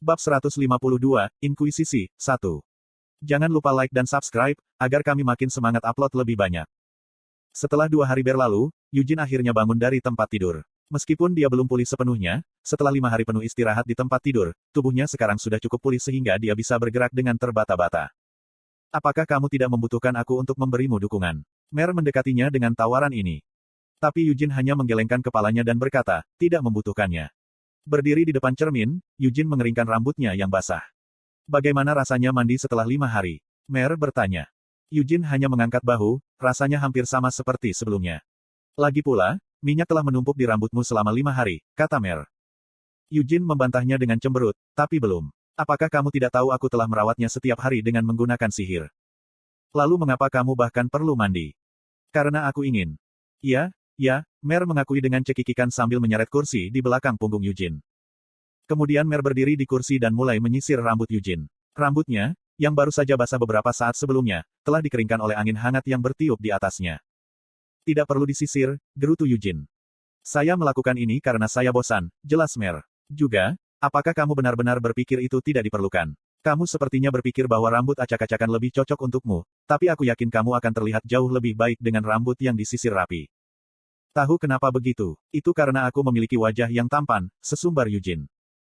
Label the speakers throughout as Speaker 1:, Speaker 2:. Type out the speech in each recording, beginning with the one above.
Speaker 1: Bab 152, Inkuisisi, 1. Jangan lupa like dan subscribe, agar kami makin semangat upload lebih banyak. Setelah 2 hari berlalu, Eugene akhirnya bangun dari tempat tidur. Meskipun dia belum pulih sepenuhnya, setelah 5 hari penuh istirahat di tempat tidur, tubuhnya sekarang sudah cukup pulih sehingga dia bisa bergerak dengan terbata-bata. Apakah kamu tidak membutuhkan aku untuk memberimu dukungan? Mer mendekatinya dengan tawaran ini. Tapi Eugene hanya menggelengkan kepalanya dan berkata, tidak membutuhkannya. Berdiri di depan cermin, Eugene mengeringkan rambutnya yang basah. Bagaimana rasanya mandi setelah 5 hari? Mer bertanya. Eugene hanya mengangkat bahu, rasanya hampir sama seperti sebelumnya. Lagi pula, minyak telah menumpuk di rambutmu selama 5 hari, kata Mer. Eugene membantahnya dengan cemberut, tapi belum. Apakah kamu tidak tahu aku telah merawatnya setiap hari dengan menggunakan sihir? Lalu mengapa kamu bahkan perlu mandi? Karena aku ingin. Ya, Mer mengakui dengan cekikikan sambil menyeret kursi di belakang punggung Eugene. Kemudian Mer berdiri di kursi dan mulai menyisir rambut Eugene. Rambutnya, yang baru saja basah beberapa saat sebelumnya, telah dikeringkan oleh angin hangat yang bertiup di atasnya. Tidak perlu disisir, gerutu Eugene. Saya melakukan ini karena saya bosan, jelas Mer. Juga, apakah kamu benar-benar berpikir itu tidak diperlukan? Kamu sepertinya berpikir bahwa rambut acak-acakan lebih cocok untukmu, tapi aku yakin kamu akan terlihat jauh lebih baik dengan rambut yang disisir rapi. Tahu kenapa begitu? Itu karena aku memiliki wajah yang tampan, sesumbar Eugene.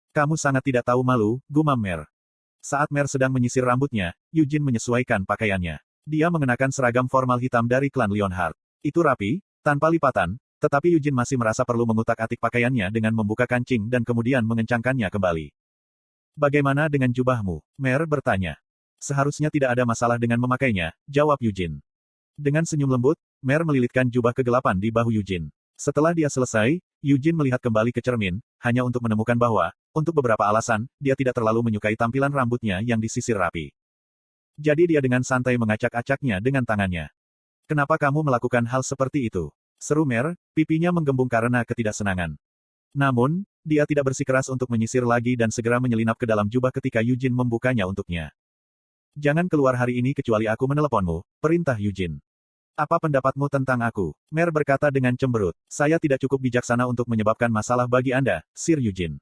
Speaker 1: Kamu sangat tidak tahu malu, gumam Mer. Saat Mer sedang menyisir rambutnya, Eugene menyesuaikan pakaiannya. Dia mengenakan seragam formal hitam dari klan Leonhardt. Itu rapi, tanpa lipatan, tetapi Eugene masih merasa perlu mengutak-atik pakaiannya dengan membuka kancing dan kemudian mengencangkannya kembali. Bagaimana dengan jubahmu? Mer bertanya. Seharusnya tidak ada masalah dengan memakainya, jawab Eugene. Dengan senyum lembut, Mer melilitkan jubah kegelapan di bahu Eugene. Setelah dia selesai, Eugene melihat kembali ke cermin, hanya untuk menemukan bahwa, untuk beberapa alasan, dia tidak terlalu menyukai tampilan rambutnya yang disisir rapi. Jadi dia dengan santai mengacak-acaknya dengan tangannya. Kenapa kamu melakukan hal seperti itu? Seru Mer, pipinya menggembung karena ketidaksenangan. Namun, dia tidak bersikeras untuk menyisir lagi dan segera menyelinap ke dalam jubah ketika Eugene membukanya untuknya. Jangan keluar hari ini kecuali aku meneleponmu, perintah Eugene. Apa pendapatmu tentang aku? Mer berkata dengan cemberut. Saya tidak cukup bijaksana untuk menyebabkan masalah bagi Anda, Sir Eugene.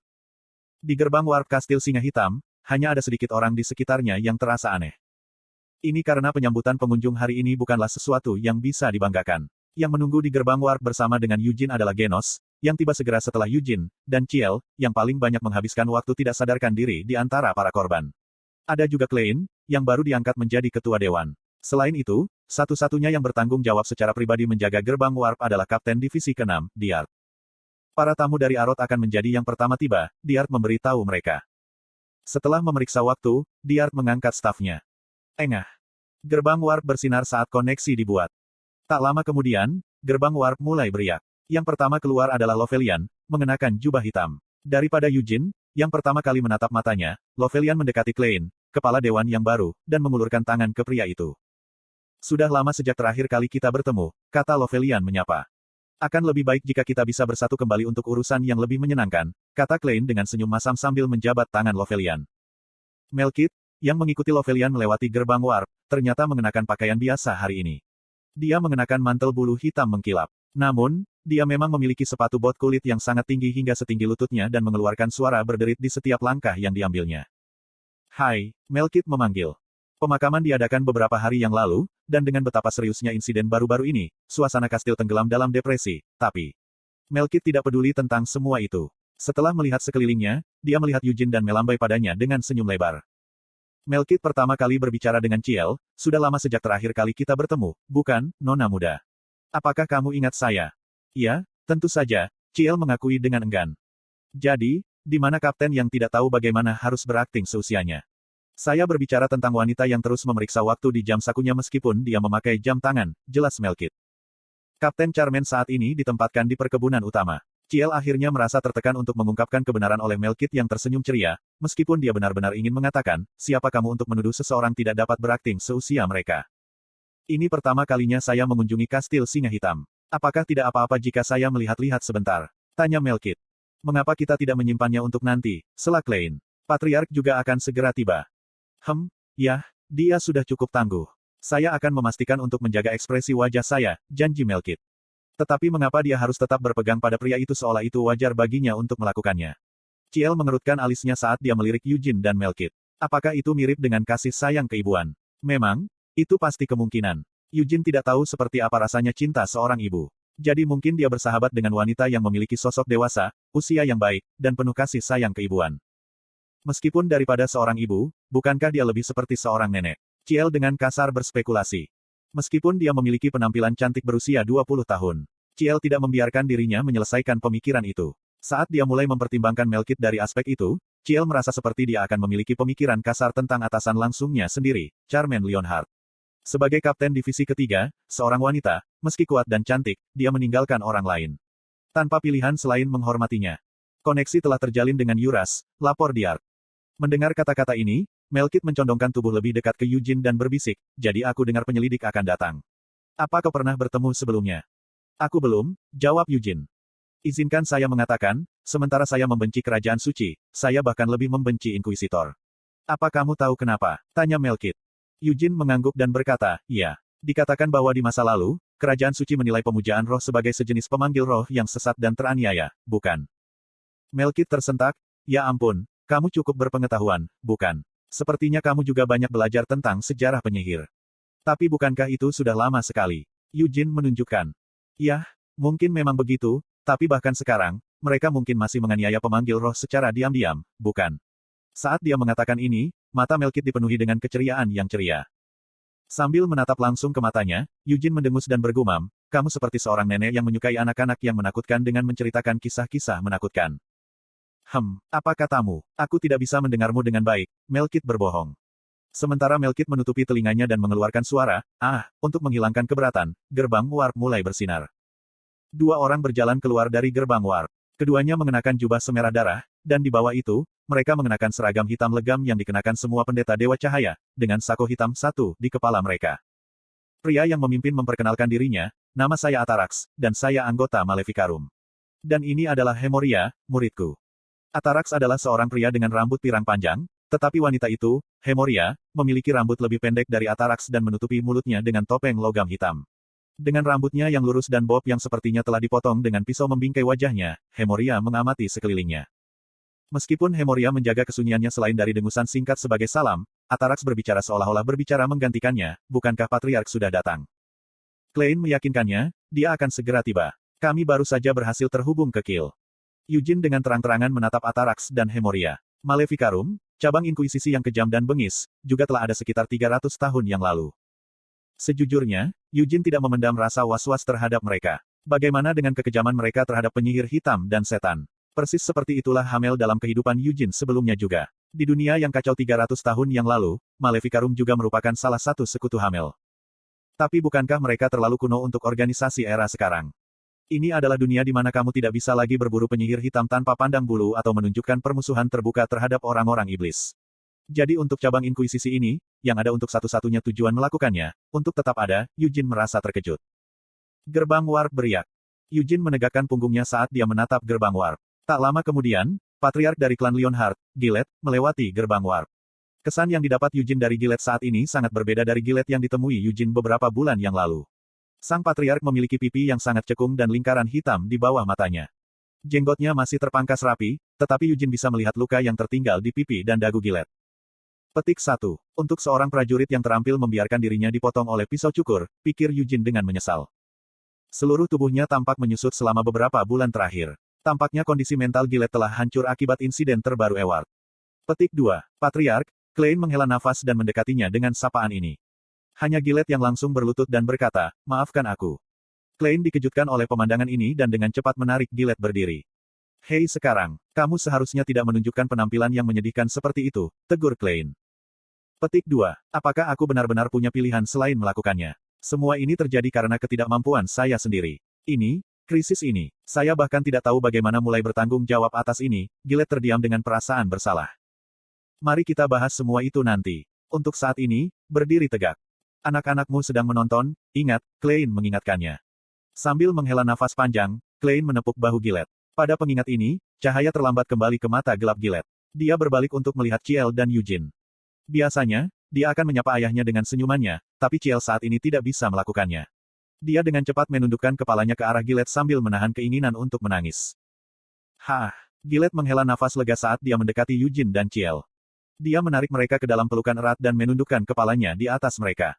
Speaker 1: Di gerbang warp kastil Singa Hitam, hanya ada sedikit orang di sekitarnya yang terasa aneh. Ini karena penyambutan pengunjung hari ini bukanlah sesuatu yang bisa dibanggakan. Yang menunggu di gerbang warp bersama dengan Eugene adalah Genos, yang tiba segera setelah Eugene, dan Ciel, yang paling banyak menghabiskan waktu tidak sadarkan diri di antara para korban. Ada juga Klein, yang baru diangkat menjadi ketua dewan. Selain itu, satu-satunya yang bertanggung jawab secara pribadi menjaga gerbang warp adalah Kapten Divisi ke-6, Diart. Para tamu dari Arot akan menjadi yang pertama tiba, Diart memberitahu mereka. Setelah memeriksa waktu, Diart mengangkat stafnya. Engah. Gerbang warp bersinar saat koneksi dibuat. Tak lama kemudian, gerbang warp mulai beriak. Yang pertama keluar adalah Lovelian, mengenakan jubah hitam. Daripada Eugene, yang pertama kali menatap matanya, Lovelian mendekati Klein, kepala dewan yang baru, dan mengulurkan tangan ke pria itu. Sudah lama sejak terakhir kali kita bertemu, kata Lovelian menyapa. Akan lebih baik jika kita bisa bersatu kembali untuk urusan yang lebih menyenangkan, kata Klein dengan senyum masam sambil menjabat tangan Lovelian. Melkit, yang mengikuti Lovelian melewati gerbang warp, ternyata mengenakan pakaian biasa hari ini. Dia mengenakan mantel bulu hitam mengkilap. Namun, dia memang memiliki sepatu bot kulit yang sangat tinggi hingga setinggi lututnya dan mengeluarkan suara berderit di setiap langkah yang diambilnya. Hai, Melkit memanggil. Pemakaman diadakan beberapa hari yang lalu, dan dengan betapa seriusnya insiden baru-baru ini, suasana kastil tenggelam dalam depresi, tapi Melkit tidak peduli tentang semua itu. Setelah melihat sekelilingnya, dia melihat Eugene dan melambai padanya dengan senyum lebar. Melkit pertama kali berbicara dengan Ciel, sudah lama sejak terakhir kali kita bertemu, bukan, Nona muda? Apakah kamu ingat saya? Iya, tentu saja, Ciel mengakui dengan enggan. Jadi, di mana kapten yang tidak tahu bagaimana harus berakting seusianya? Saya berbicara tentang wanita yang terus memeriksa waktu di jam sakunya meskipun dia memakai jam tangan, jelas Melkit. Kapten Charmen saat ini ditempatkan di perkebunan utama. Ciel akhirnya merasa tertekan untuk mengungkapkan kebenaran oleh Melkit yang tersenyum ceria, meskipun dia benar-benar ingin mengatakan, siapa kamu untuk menuduh seseorang tidak dapat berakting seusia mereka. Ini pertama kalinya saya mengunjungi kastil Singa Hitam. Apakah tidak apa-apa jika saya melihat-lihat sebentar? Tanya Melkit. Mengapa kita tidak menyimpannya untuk nanti, sela Klein? Patriark juga akan segera tiba. Ya, dia sudah cukup tangguh. Saya akan memastikan untuk menjaga ekspresi wajah saya, janji Melkit. Tetapi mengapa dia harus tetap berpegang pada pria itu seolah itu wajar baginya untuk melakukannya? Ciel mengerutkan alisnya saat dia melirik Eugene dan Melkit. Apakah itu mirip dengan kasih sayang keibuan? Memang, itu pasti kemungkinan. Eugene tidak tahu seperti apa rasanya cinta seorang ibu. Jadi mungkin dia bersahabat dengan wanita yang memiliki sosok dewasa, usia yang baik, dan penuh kasih sayang keibuan. Meskipun daripada seorang ibu, bukankah dia lebih seperti seorang nenek? Ciel dengan kasar berspekulasi. Meskipun dia memiliki penampilan cantik berusia 20 tahun. Ciel tidak membiarkan dirinya menyelesaikan pemikiran itu. Saat dia mulai mempertimbangkan Melkit dari aspek itu, Ciel merasa seperti dia akan memiliki pemikiran kasar tentang atasan langsungnya sendiri, Charmaine Leonhardt. Sebagai kapten divisi ketiga, seorang wanita, meski kuat dan cantik, dia meninggalkan orang lain. Tanpa pilihan selain menghormatinya. Koneksi telah terjalin dengan Yuras, lapor Diark. Mendengar kata-kata ini, Melkit mencondongkan tubuh lebih dekat ke Eugene dan berbisik, jadi aku dengar penyelidik akan datang. Apa kau pernah bertemu sebelumnya? Aku belum, jawab Eugene. Izinkan saya mengatakan, sementara saya membenci kerajaan suci, saya bahkan lebih membenci Inkuisitor. Apa kamu tahu kenapa? Tanya Melkit. Eugene mengangguk dan berkata, iya. Dikatakan bahwa di masa lalu, kerajaan suci menilai pemujaan roh sebagai sejenis pemanggil roh yang sesat dan teraniaya, bukan? Melkit tersentak, ya ampun, kamu cukup berpengetahuan, bukan? Sepertinya kamu juga banyak belajar tentang sejarah penyihir. Tapi bukankah itu sudah lama sekali? Eugene menunjukkan. Yah, mungkin memang begitu, tapi bahkan sekarang, mereka mungkin masih menganiaya pemanggil roh secara diam-diam, bukan? Saat dia mengatakan ini, mata Melkit dipenuhi dengan keceriaan yang ceria. Sambil menatap langsung ke matanya, Eugene mendengus dan bergumam, kamu seperti seorang nenek yang menyukai anak-anak yang menakutkan dengan menceritakan kisah-kisah menakutkan. Apa katamu? Aku tidak bisa mendengarmu dengan baik, Melkit berbohong. Sementara Melkit menutupi telinganya dan mengeluarkan suara, untuk menghilangkan keberatan, gerbang warp mulai bersinar. Dua orang berjalan keluar dari gerbang warp. Keduanya mengenakan jubah semerah darah, dan di bawah itu, mereka mengenakan seragam hitam legam yang dikenakan semua pendeta Dewa Cahaya, dengan sako hitam satu di kepala mereka. Pria yang memimpin memperkenalkan dirinya, nama saya Atarax, dan saya anggota Maleficarum. Dan ini adalah Hemoria, muridku. Atarax adalah seorang pria dengan rambut pirang panjang, tetapi wanita itu, Hemoria, memiliki rambut lebih pendek dari Atarax dan menutupi mulutnya dengan topeng logam hitam. Dengan rambutnya yang lurus dan bob yang sepertinya telah dipotong dengan pisau membingkai wajahnya, Hemoria mengamati sekelilingnya. Meskipun Hemoria menjaga kesunyiannya selain dari dengusan singkat sebagai salam, Atarax berbicara seolah-olah berbicara menggantikannya, bukankah Patriark sudah datang? Klein meyakinkannya, dia akan segera tiba. Kami baru saja berhasil terhubung ke Kiel. Eugene dengan terang-terangan menatap Atarax dan Hemoria. Maleficarum, cabang inkuisisi yang kejam dan bengis, juga telah ada sekitar 300 tahun yang lalu. Sejujurnya, Eugene tidak memendam rasa was-was terhadap mereka. Bagaimana dengan kekejaman mereka terhadap penyihir hitam dan setan? Persis seperti itulah Hamel dalam kehidupan Eugene sebelumnya juga. Di dunia yang kacau 300 tahun yang lalu, Maleficarum juga merupakan salah satu sekutu Hamel. Tapi bukankah mereka terlalu kuno untuk organisasi era sekarang? Ini adalah dunia di mana kamu tidak bisa lagi berburu penyihir hitam tanpa pandang bulu atau menunjukkan permusuhan terbuka terhadap orang-orang iblis. Jadi untuk cabang inkuisisi ini, yang ada untuk satu-satunya tujuan melakukannya, untuk tetap ada, Eugene merasa terkejut. Gerbang warp beriak. Eugene menegakkan punggungnya saat dia menatap gerbang warp. Tak lama kemudian, Patriark dari klan Leonhardt, Gillette, melewati gerbang warp. Kesan yang didapat Eugene dari Gillette saat ini sangat berbeda dari Gillette yang ditemui Eugene beberapa bulan yang lalu. Sang Patriark memiliki pipi yang sangat cekung dan lingkaran hitam di bawah matanya. Jenggotnya masih terpangkas rapi, tetapi Eugene bisa melihat luka yang tertinggal di pipi dan dagu Gillette. Petik 1. Untuk seorang prajurit yang terampil membiarkan dirinya dipotong oleh pisau cukur, pikir Eugene dengan menyesal. Seluruh tubuhnya tampak menyusut selama beberapa bulan terakhir. Tampaknya kondisi mental Gillette telah hancur akibat insiden terbaru Eward. Petik 2. Patriark, Klein menghela nafas dan mendekatinya dengan sapaan ini. Hanya Gillette yang langsung berlutut dan berkata, maafkan aku. Klein dikejutkan oleh pemandangan ini dan dengan cepat menarik Gillette berdiri. Hei sekarang, kamu seharusnya tidak menunjukkan penampilan yang menyedihkan seperti itu, tegur Klein. Petik 2. Apakah aku benar-benar punya pilihan selain melakukannya? Semua ini terjadi karena ketidakmampuan saya sendiri. Krisis ini. Saya bahkan tidak tahu bagaimana mulai bertanggung jawab atas ini, Gillette terdiam dengan perasaan bersalah. Mari kita bahas semua itu nanti. Untuk saat ini, berdiri tegak. Anak-anakmu sedang menonton, ingat, Klein mengingatkannya. Sambil menghela nafas panjang, Klein menepuk bahu Gillette. Pada pengingat ini, cahaya terlambat kembali ke mata gelap Gillette. Dia berbalik untuk melihat Ciel dan Eugene. Biasanya, dia akan menyapa ayahnya dengan senyumannya, tapi Ciel saat ini tidak bisa melakukannya. Dia dengan cepat menundukkan kepalanya ke arah Gillette sambil menahan keinginan untuk menangis. Gillette menghela nafas lega saat dia mendekati Yujin dan Ciel. Dia menarik mereka ke dalam pelukan erat dan menundukkan kepalanya di atas mereka.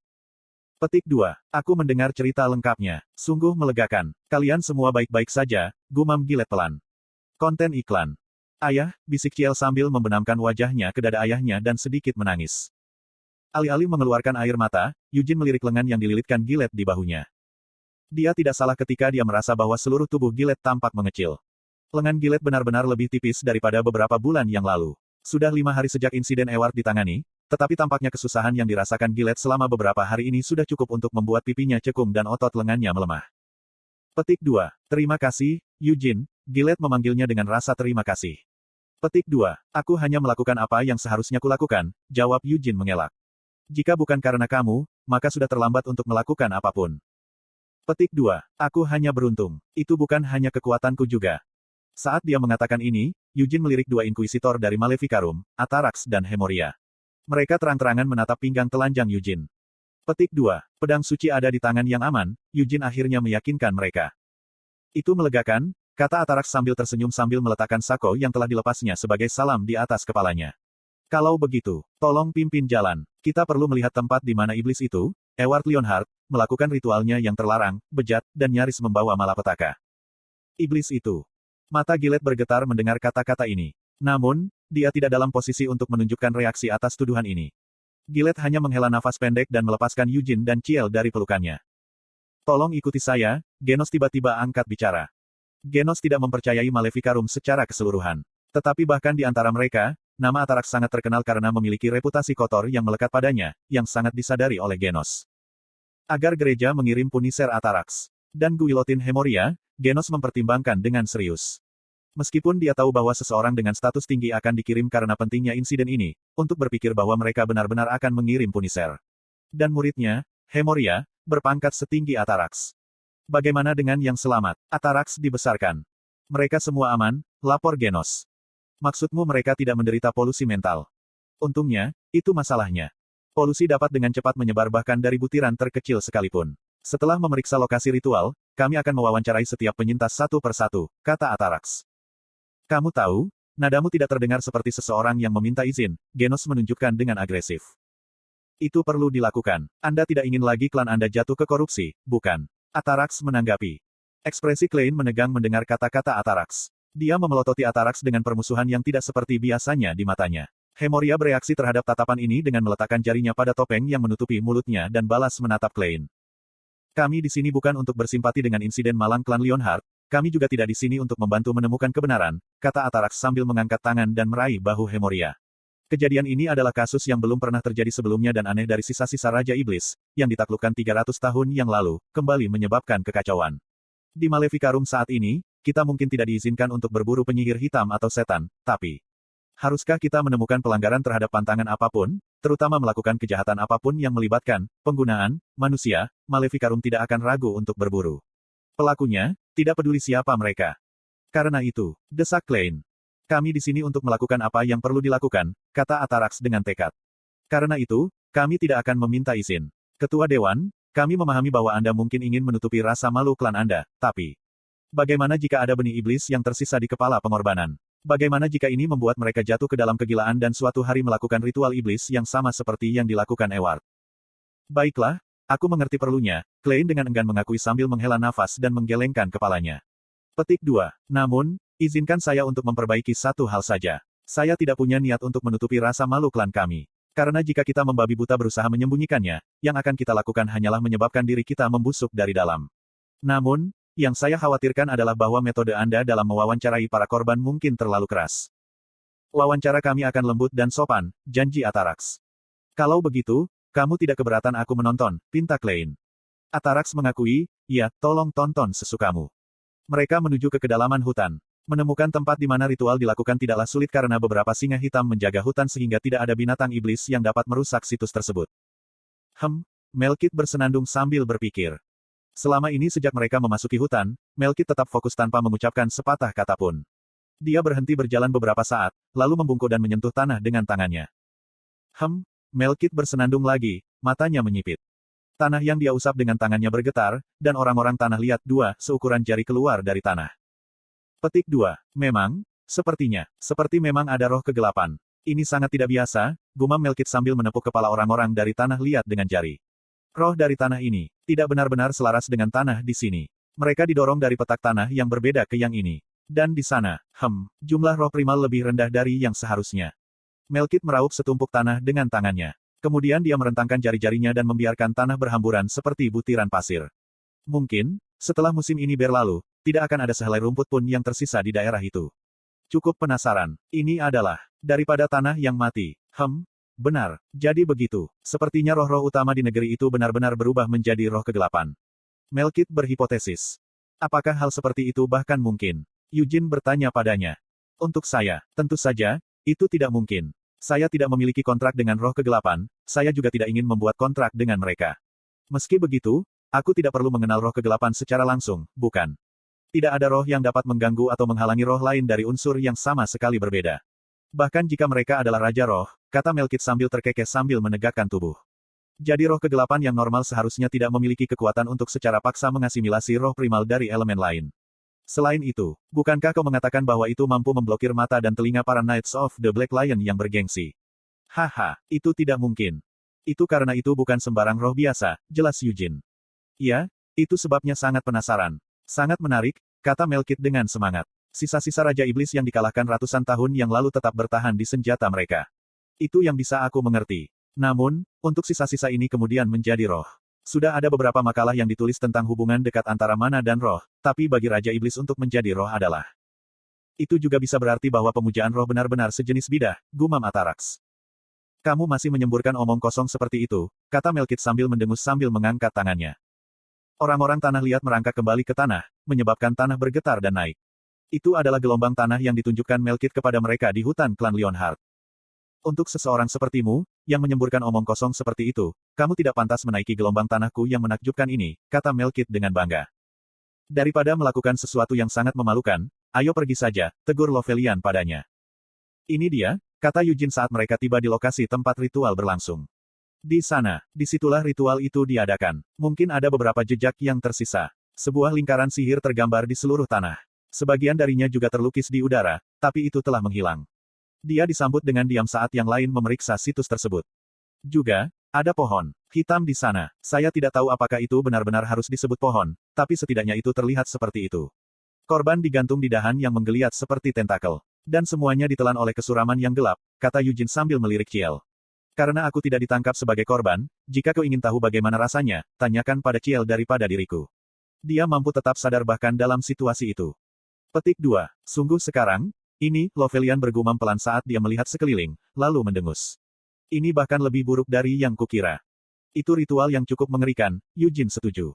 Speaker 1: Petik 2. Aku mendengar cerita lengkapnya. Sungguh melegakan. Kalian semua baik-baik saja, gumam Gillette pelan. Konten iklan. Ayah, bisik Ciel sambil membenamkan wajahnya ke dada ayahnya dan sedikit menangis. Alih-alih mengeluarkan air mata, Yujin melirik lengan yang dililitkan Gillette di bahunya. Dia tidak salah ketika dia merasa bahwa seluruh tubuh Gillette tampak mengecil. Lengan Gillette benar-benar lebih tipis daripada beberapa bulan yang lalu. Sudah 5 hari sejak insiden Eward ditangani, tetapi tampaknya kesusahan yang dirasakan Gillette selama beberapa hari ini sudah cukup untuk membuat pipinya cekung dan otot lengannya melemah. Petik 2. Terima kasih, Yujin, Gillette memanggilnya dengan rasa terima kasih. Petik 2. Aku hanya melakukan apa yang seharusnya kulakukan, jawab Yujin mengelak. Jika bukan karena kamu, maka sudah terlambat untuk melakukan apapun. Petik 2. Aku hanya beruntung. Itu bukan hanya kekuatanku juga. Saat dia mengatakan ini, Yujin melirik 2 inkuisitor dari Maleficarum, Atarax dan Hemoria. Mereka terang-terangan menatap pinggang telanjang Yujin. Petik 2. Pedang suci ada di tangan yang aman, Yujin akhirnya meyakinkan mereka. Itu melegakan, kata Atarax sambil tersenyum sambil meletakkan sako yang telah dilepasnya sebagai salam di atas kepalanya. Kalau begitu, tolong pimpin jalan. Kita perlu melihat tempat di mana iblis itu, Eward Leonhardt, melakukan ritualnya yang terlarang, bejat, dan nyaris membawa malapetaka. Iblis itu. Mata Gillette bergetar mendengar kata-kata ini. Namun, dia tidak dalam posisi untuk menunjukkan reaksi atas tuduhan ini. Gillette hanya menghela nafas pendek dan melepaskan Yujin dan Ciel dari pelukannya. Tolong ikuti saya, Genos tiba-tiba angkat bicara. Genos tidak mempercayai Maleficarum secara keseluruhan. Tetapi bahkan di antara mereka, nama Atarax sangat terkenal karena memiliki reputasi kotor yang melekat padanya, yang sangat disadari oleh Genos. Agar gereja mengirim Punisher Atarax dan Guillotine Hemoria, Genos mempertimbangkan dengan serius. Meskipun dia tahu bahwa seseorang dengan status tinggi akan dikirim karena pentingnya insiden ini, untuk berpikir bahwa mereka benar-benar akan mengirim Punisher. Dan muridnya, Hemoria, berpangkat setinggi Atarax. Bagaimana dengan yang selamat? Atarax dibesarkan. Mereka semua aman, lapor Genos. Maksudmu mereka tidak menderita polusi mental? Untungnya, itu masalahnya. Polusi dapat dengan cepat menyebar bahkan dari butiran terkecil sekalipun. Setelah memeriksa lokasi ritual, kami akan mewawancarai setiap penyintas satu persatu, kata Atarax. Kamu tahu, nadamu tidak terdengar seperti seseorang yang meminta izin, Genos menunjukkan dengan agresif. Itu perlu dilakukan. Anda tidak ingin lagi klan Anda jatuh ke korupsi, bukan? Atarax menanggapi. Ekspresi Klein menegang mendengar kata-kata Atarax. Dia memelototi Atarax dengan permusuhan yang tidak seperti biasanya di matanya. Hemoria bereaksi terhadap tatapan ini dengan meletakkan jarinya pada topeng yang menutupi mulutnya dan balas menatap Klein. Kami di sini bukan untuk bersimpati dengan insiden malang klan Leonhardt, kami juga tidak di sini untuk membantu menemukan kebenaran, kata Atarax sambil mengangkat tangan dan meraih bahu Hemoria. Kejadian ini adalah kasus yang belum pernah terjadi sebelumnya dan aneh dari sisa-sisa Raja Iblis, yang ditaklukkan 300 tahun yang lalu, kembali menyebabkan kekacauan. Di Maleficarum saat ini, kita mungkin tidak diizinkan untuk berburu penyihir hitam atau setan, tapi haruskah kita menemukan pelanggaran terhadap pantangan apapun, terutama melakukan kejahatan apapun yang melibatkan penggunaan manusia, Maleficarum tidak akan ragu untuk berburu pelakunya, tidak peduli siapa mereka. Karena itu, desak Klein. Kami di sini untuk melakukan apa yang perlu dilakukan, kata Atarax dengan tekad. Karena itu, kami tidak akan meminta izin. Ketua Dewan, kami memahami bahwa Anda mungkin ingin menutupi rasa malu klan Anda, tapi bagaimana jika ada benih iblis yang tersisa di kepala pengorbanan? Bagaimana jika ini membuat mereka jatuh ke dalam kegilaan dan suatu hari melakukan ritual iblis yang sama seperti yang dilakukan Eward? Baiklah, aku mengerti perlunya, Klein dengan enggan mengakui sambil menghela nafas dan menggelengkan kepalanya. Petik 2. Namun, izinkan saya untuk memperbaiki satu hal saja. Saya tidak punya niat untuk menutupi rasa malu klan kami. Karena jika kita membabi buta berusaha menyembunyikannya, yang akan kita lakukan hanyalah menyebabkan diri kita membusuk dari dalam. Namun, yang saya khawatirkan adalah bahwa metode Anda dalam mewawancarai para korban mungkin terlalu keras. Wawancara kami akan lembut dan sopan, janji Atarax. Kalau begitu, kamu tidak keberatan aku menonton, pinta Klein. Atarax mengakui, ya, tolong tonton sesukamu. Mereka menuju ke kedalaman hutan. Menemukan tempat di mana ritual dilakukan tidaklah sulit karena beberapa singa hitam menjaga hutan sehingga tidak ada binatang iblis yang dapat merusak situs tersebut. Melkit bersenandung sambil berpikir. Selama ini sejak mereka memasuki hutan, Melkit tetap fokus tanpa mengucapkan sepatah kata pun. Dia berhenti berjalan beberapa saat, lalu membungkuk dan menyentuh tanah dengan tangannya. Melkit bersenandung lagi, matanya menyipit. Tanah yang dia usap dengan tangannya bergetar, dan orang-orang tanah lihat 2 seukuran jari keluar dari tanah. Petik 2. Memang, Seperti memang ada roh kegelapan. Ini sangat tidak biasa, gumam Melkit sambil menepuk kepala orang-orang dari tanah liat dengan jari. Roh dari tanah ini, tidak benar-benar selaras dengan tanah di sini. Mereka didorong dari petak tanah yang berbeda ke yang ini. Dan di sana, jumlah roh primal lebih rendah dari yang seharusnya. Melkit meraup setumpuk tanah dengan tangannya. Kemudian dia merentangkan jari-jarinya dan membiarkan tanah berhamburan seperti butiran pasir. Mungkin, setelah musim ini berlalu, tidak akan ada sehelai rumput pun yang tersisa di daerah itu. Cukup penasaran. Ini adalah, daripada tanah yang mati. Benar. Jadi begitu. Sepertinya roh-roh utama di negeri itu benar-benar berubah menjadi roh kegelapan. Melkit berhipotesis. Apakah hal seperti itu bahkan mungkin? Eugene bertanya padanya. Untuk saya, tentu saja, itu tidak mungkin. Saya tidak memiliki kontrak dengan roh kegelapan, saya juga tidak ingin membuat kontrak dengan mereka. Meski begitu, aku tidak perlu mengenal roh kegelapan secara langsung, bukan? Tidak ada roh yang dapat mengganggu atau menghalangi roh lain dari unsur yang sama sekali berbeda. Bahkan jika mereka adalah Raja Roh, kata Melkit sambil terkekeh sambil menegakkan tubuh. Jadi roh kegelapan yang normal seharusnya tidak memiliki kekuatan untuk secara paksa mengasimilasi roh primal dari elemen lain. Selain itu, bukankah kau mengatakan bahwa itu mampu memblokir mata dan telinga para Knights of the Black Lion yang bergengsi? Haha, itu tidak mungkin. Itu karena itu bukan sembarang roh biasa, jelas Eugene. Ya, itu sebabnya sangat penasaran. Sangat menarik, kata Melkit dengan semangat. Sisa-sisa Raja Iblis yang dikalahkan ratusan tahun yang lalu tetap bertahan di senjata mereka. Itu yang bisa aku mengerti. Namun, untuk sisa-sisa ini kemudian menjadi roh. Sudah ada beberapa makalah yang ditulis tentang hubungan dekat antara mana dan roh, tapi bagi Raja Iblis untuk menjadi roh adalah. Itu juga bisa berarti bahwa pemujaan roh benar-benar sejenis bidah, gumam Atarax. Kamu masih menyemburkan omong kosong seperti itu, kata Melkit sambil mendengus sambil mengangkat tangannya. Orang-orang tanah liat merangkak kembali ke tanah, menyebabkan tanah bergetar dan naik. Itu adalah gelombang tanah yang ditunjukkan Melkit kepada mereka di hutan klan Leonhard. Untuk seseorang sepertimu, yang menyemburkan omong kosong seperti itu, kamu tidak pantas menaiki gelombang tanahku yang menakjubkan ini, kata Melkit dengan bangga. Daripada melakukan sesuatu yang sangat memalukan, ayo pergi saja, tegur Lovelian padanya. Ini dia, kata Eugene saat mereka tiba di lokasi tempat ritual berlangsung. Di sana, disitulah ritual itu diadakan. Mungkin ada beberapa jejak yang tersisa. Sebuah lingkaran sihir tergambar di seluruh tanah. Sebagian darinya juga terlukis di udara, tapi itu telah menghilang. Dia disambut dengan diam saat yang lain memeriksa situs tersebut. Juga, ada pohon hitam di sana. Saya tidak tahu apakah itu benar-benar harus disebut pohon, tapi setidaknya itu terlihat seperti itu. Korban digantung di dahan yang menggeliat seperti tentakel. Dan semuanya ditelan oleh kesuraman yang gelap, kata Eugene sambil melirik Ciel. Karena aku tidak ditangkap sebagai korban, jika kau ingin tahu bagaimana rasanya, tanyakan pada Ciel daripada diriku. Dia mampu tetap sadar bahkan dalam situasi itu. Petik 2. Sungguh sekarang, ini, Lovelian bergumam pelan saat dia melihat sekeliling, lalu mendengus. Ini bahkan lebih buruk dari yang kukira. Itu ritual yang cukup mengerikan, Eugene setuju.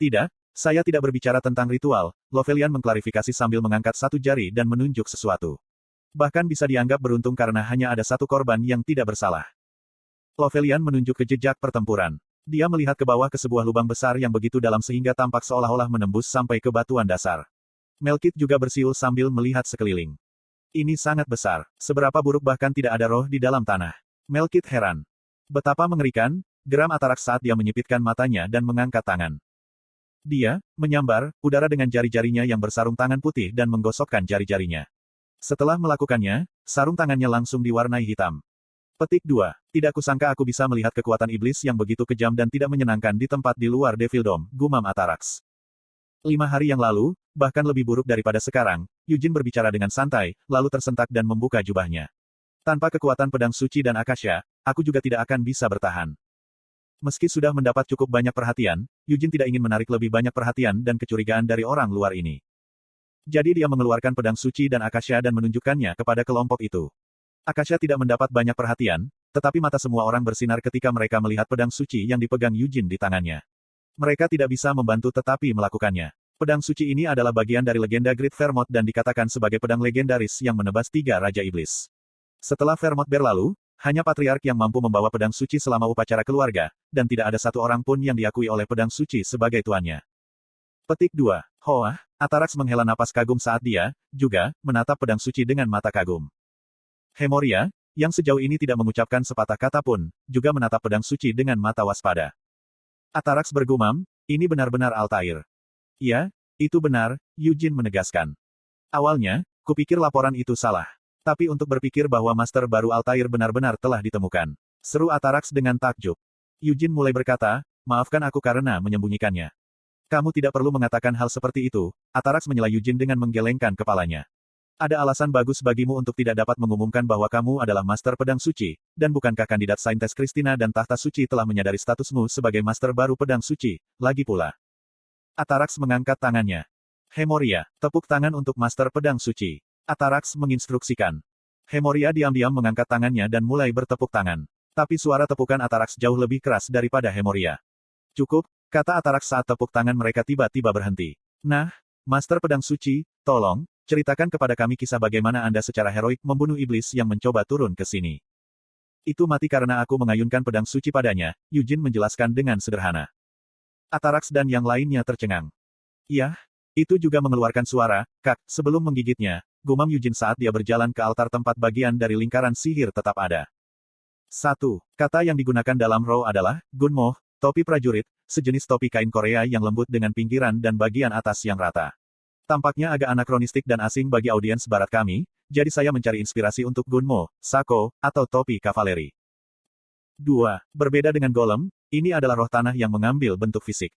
Speaker 1: Tidak, saya tidak berbicara tentang ritual, Lovelian mengklarifikasi sambil mengangkat satu jari dan menunjuk sesuatu. Bahkan bisa dianggap beruntung karena hanya ada satu korban yang tidak bersalah. Lovelian menunjuk ke jejak pertempuran. Dia melihat ke bawah ke sebuah lubang besar yang begitu dalam sehingga tampak seolah-olah menembus sampai ke batuan dasar. Melkit juga bersiul sambil melihat sekeliling. Ini sangat besar. Seberapa buruk bahkan tidak ada roh di dalam tanah. Melkit heran. Betapa mengerikan, geram Atarax saat dia menyipitkan matanya dan mengangkat tangan. Dia menyambar udara dengan jari-jarinya yang bersarung tangan putih dan menggosokkan jari-jarinya. Setelah melakukannya, sarung tangannya langsung diwarnai hitam. Petik 2. Tidak kusangka aku bisa melihat kekuatan iblis yang begitu kejam dan tidak menyenangkan di tempat di luar Devil Dome, gumam Atarax. 5 hari yang lalu, bahkan lebih buruk daripada sekarang, Eugene berbicara dengan santai, lalu tersentak dan membuka jubahnya. Tanpa kekuatan pedang suci dan akasya, aku juga tidak akan bisa bertahan. Meski sudah mendapat cukup banyak perhatian, Eugene tidak ingin menarik lebih banyak perhatian dan kecurigaan dari orang luar ini. Jadi dia mengeluarkan pedang suci dan akasya dan menunjukkannya kepada kelompok itu. Akasya tidak mendapat banyak perhatian, tetapi mata semua orang bersinar ketika mereka melihat pedang suci yang dipegang Eugene di tangannya. Mereka tidak bisa membantu tetapi melakukannya. Pedang suci ini adalah bagian dari legenda Great Vermont dan dikatakan sebagai pedang legendaris yang menebas 3 Raja Iblis. Setelah Vermont berlalu, hanya Patriark yang mampu membawa pedang suci selama upacara keluarga, dan tidak ada satu orang pun yang diakui oleh pedang suci sebagai tuannya. Petik 2. Hoa, Atarax menghela napas kagum saat dia, juga, menatap pedang suci dengan mata kagum. Hemoria, yang sejauh ini tidak mengucapkan sepatah kata pun, juga menatap pedang suci dengan mata waspada. Atarax bergumam, ini benar-benar Altair. Ya, itu benar, Eugene menegaskan. Awalnya, Kupikir laporan itu salah. Tapi untuk berpikir bahwa master baru Altair benar-benar telah ditemukan. Seru Atarax dengan takjub. Eugene mulai berkata, maafkan aku karena menyembunyikannya. Kamu tidak perlu mengatakan hal seperti itu, Atarax menyela Eugene dengan menggelengkan kepalanya. Ada alasan bagus bagimu untuk tidak dapat mengumumkan bahwa kamu adalah Master Pedang Suci, dan bukankah kandidat Saintes Christina dan Tahta Suci telah menyadari statusmu sebagai Master baru Pedang Suci, lagi pula. Atarax mengangkat tangannya. Hemoria, tepuk tangan untuk Master Pedang Suci. Atarax menginstruksikan. Hemoria diam-diam mengangkat tangannya dan mulai bertepuk tangan. Tapi suara tepukan Atarax jauh lebih keras daripada Hemoria. Cukup, kata Atarax saat tepuk tangan mereka tiba-tiba berhenti. Nah, Master Pedang Suci, tolong, ceritakan kepada kami kisah bagaimana Anda secara heroik membunuh iblis yang mencoba turun ke sini. Itu mati karena aku mengayunkan pedang suci padanya, Eugene menjelaskan dengan sederhana. Atarax dan yang lainnya tercengang. Iya, itu juga mengeluarkan suara, kak, sebelum menggigitnya, gumam Eugene saat dia berjalan ke altar tempat bagian dari lingkaran sihir tetap ada. 1. Kata yang digunakan dalam row adalah, gunmo, topi prajurit, sejenis topi kain Korea yang lembut dengan pinggiran dan bagian atas yang rata. Tampaknya agak anakronistik dan asing bagi audiens barat kami, jadi saya mencari inspirasi untuk gunmo, sako, atau topi kavaleri. 2. Berbeda dengan golem, ini adalah roh tanah yang mengambil bentuk fisik.